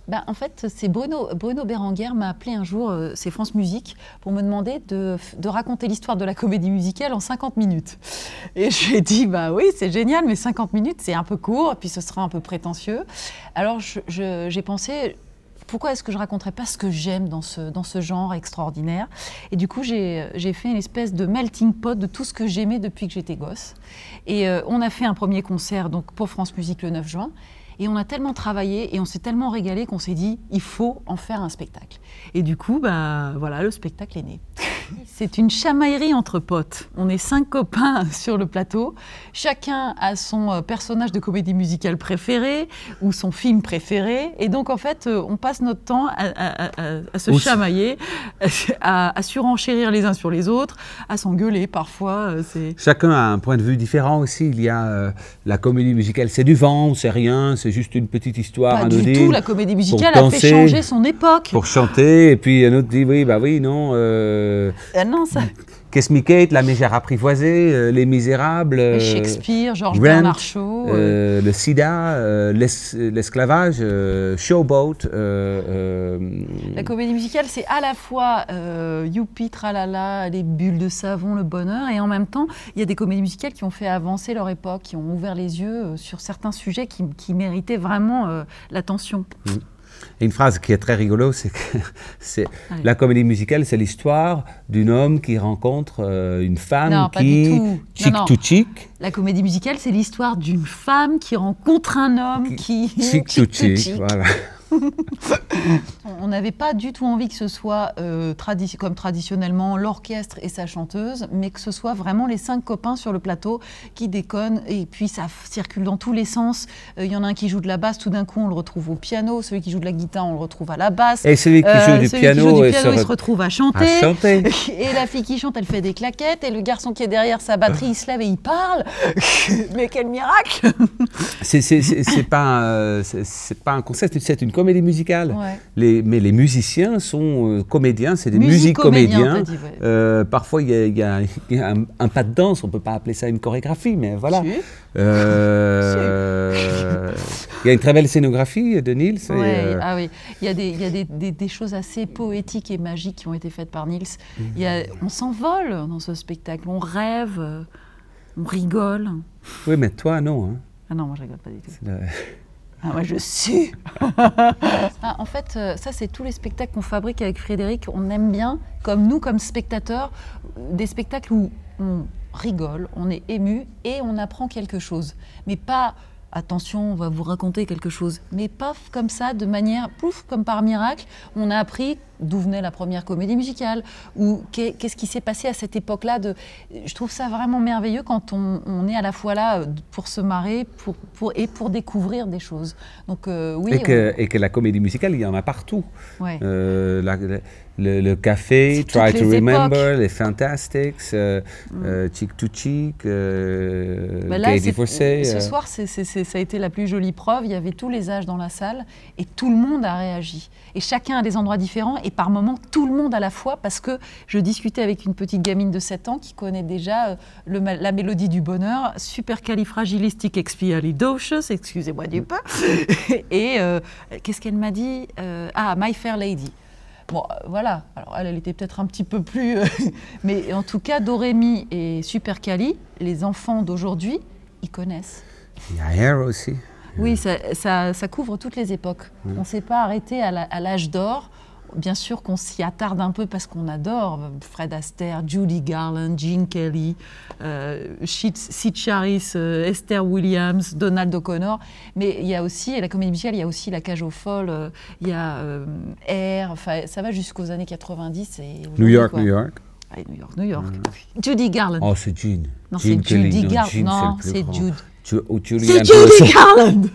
Ben, en fait, c'est Bruno Berenguer m'a appelé un jour, c'est France Musique, pour me demander de raconter l'histoire de la comédie musicale en 50 minutes. Et je lui ai dit, bah oui, c'est génial, mais 50 minutes, c'est un peu court, et puis ce sera un peu prétentieux. Alors j'ai pensé, pourquoi est-ce que je raconterais pas ce que j'aime dans ce genre extraordinaire? Et du coup, j'ai fait une espèce de melting pot de tout ce que j'aimais depuis que j'étais gosse. Et on a fait un premier concert donc, pour France Musique le 9 juin. Et on a tellement travaillé et on s'est tellement régalé qu'on s'est dit, il faut en faire un spectacle. Et du coup, bah, voilà, le spectacle est né. C'est une chamaillerie entre potes. On est 5 copains sur le plateau. Chacun a son personnage de comédie musicale préféré ou son film préféré. Et donc, en fait, on passe notre temps à se chamailler, à surenchérir les uns sur les autres, à s'engueuler parfois. Chacun a un point de vue différent aussi. Il y a la comédie musicale, c'est du vent, c'est rien, c'est juste une petite histoire anodine. Pas du tout, la comédie musicale a fait changer son époque. Pour chanter, et puis un autre dit, oui, bah oui, non... non, ça... Qu'est-ce Mickey, La Mégère apprivoisée, Les Misérables, Shakespeare, Georges Bernard Shaw, le sida, l'esclavage, Showboat. La comédie musicale, c'est à la fois youpi, tralala, les bulles de savon, le bonheur, et en même temps, il y a des comédies musicales qui ont fait avancer leur époque, qui ont ouvert les yeux sur certains sujets qui méritaient vraiment l'attention. Et une phrase qui est très rigolo, c'est que la comédie musicale, c'est l'histoire d'un homme qui rencontre une femme qui chic to chic. La comédie musicale, c'est l'histoire d'une femme qui rencontre un homme qui chic to chic. Voilà. On n'avait pas du tout envie que ce soit comme traditionnellement l'orchestre et sa chanteuse, mais que ce soit vraiment les 5 copains sur le plateau qui déconnent, et puis ça circule dans tous les sens. Il y en a un qui joue de la basse, tout d'un coup on le retrouve au piano, celui qui joue de la guitare on le retrouve à la basse, et celui qui joue du piano, il se retrouve à chanter. Et la fille qui chante, elle fait des claquettes, et le garçon qui est derrière sa batterie, il se lève et il parle. Mais quel miracle! C'est pas un concept, c'est une comédie musicale. Ouais. Mais les musiciens sont comédiens, c'est des musicomédiens. Ouais. Parfois, il y a un pas de danse, on ne peut pas appeler ça une chorégraphie, mais voilà. Il y a une très belle scénographie de Niels. Ah oui, il y a des choses assez poétiques et magiques qui ont été faites par Niels. On s'envole dans ce spectacle, on rêve, on rigole. Oui, mais toi, non. Hein. Ah non, moi je rigole pas du tout. Ah, moi je sue. En fait, ça c'est tous les spectacles qu'on fabrique avec Frédéric. On aime bien, comme nous, comme spectateurs, des spectacles où on rigole, on est ému et on apprend quelque chose. Mais pas, attention, on va vous raconter quelque chose. Mais pas comme ça, de manière, pouf, comme par miracle, on a appris d'où venait la première comédie musicale, ou qu'est-ce qui s'est passé à cette époque-là. Je trouve ça vraiment merveilleux quand on est à la fois là pour se marrer et pour découvrir des choses. Donc, oui, et que la comédie musicale, il y en a partout. Ouais. Le café, Try to Remember, les Fantastics, Chick to Chick, Gay Divorcé. Ce soir, ça a été la plus jolie preuve. Il y avait tous les âges dans la salle et tout le monde a réagi. Et chacun à des endroits différents et par moments tout le monde à la fois, parce que je discutais avec une petite gamine de 7 ans qui connaît déjà la mélodie du bonheur, supercalifragilisticexpialidocious, excusez-moi du peu. Et qu'est-ce qu'elle m'a dit? My Fair Lady. Bon, voilà. Alors, elle était peut-être un petit peu plus... mais en tout cas, Dorémy et Supercali, les enfants d'aujourd'hui, ils connaissent. Il y a Hair aussi. Oui, ça couvre toutes les époques. On ne s'est pas arrêté à l'âge d'or. Bien sûr qu'on s'y attarde un peu parce qu'on adore Fred Astaire, Judy Garland, Gene Kelly, Sid Charisse, Esther Williams, Donald O'Connor. Mais il y a aussi, la comédie musicale, il y a aussi La Cage aux Folles, il y a Air, enfin, ça va jusqu'aux années 90. Et New York. Ah, New York. Judy Garland. Oh, c'est Gene. Non, c'est Judy Garland. Non, c'est Jude. C'est Judy Garland.